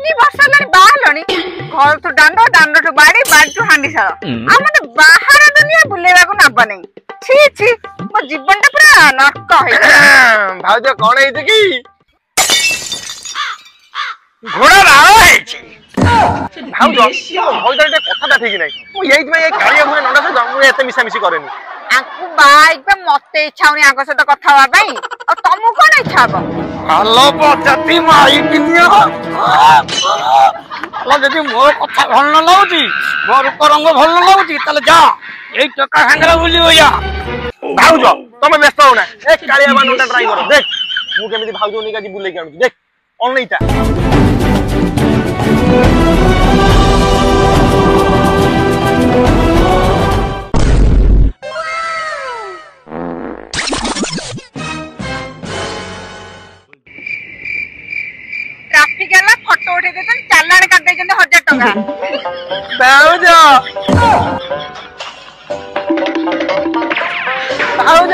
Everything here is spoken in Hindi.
कि वर्ष बाहर घर ठू दांड दांड ठू बाड़ी बाड़ी ठू हांडीशाल आ मते बाहर दुनिया बुलेवा को नब नहीं छी छी मो जीवन टा पूरा नरक है भाउज कोन है कि घोड़ा राव है भाउज भाउज रे कथा ठीक नहीं मु यही में ये कालिया भुआ नंदा से जंगु एते मिसा मिसी करेनी आकु बाइक पे मते इच्छा होनी आगो सहित कथा होवा पई और तुमको कोन इच्छा हो हेलो बचती माई किनिया ला जदी मोर कथा भल न लाउची मोर रूप रंग भल न लाउची तले जा एई टका हांगरा बुली होया भाउज तमे व्यस्त हो ना ए कालिया बा नंदा ट्राई करो देख मु केमिति भाउज निका जी बुले के आनु देख ऑनलाइन ट्रैफिक वाला फोटो उठे देतन चालान कर दे जंदे 1000 टका भाउज भाउज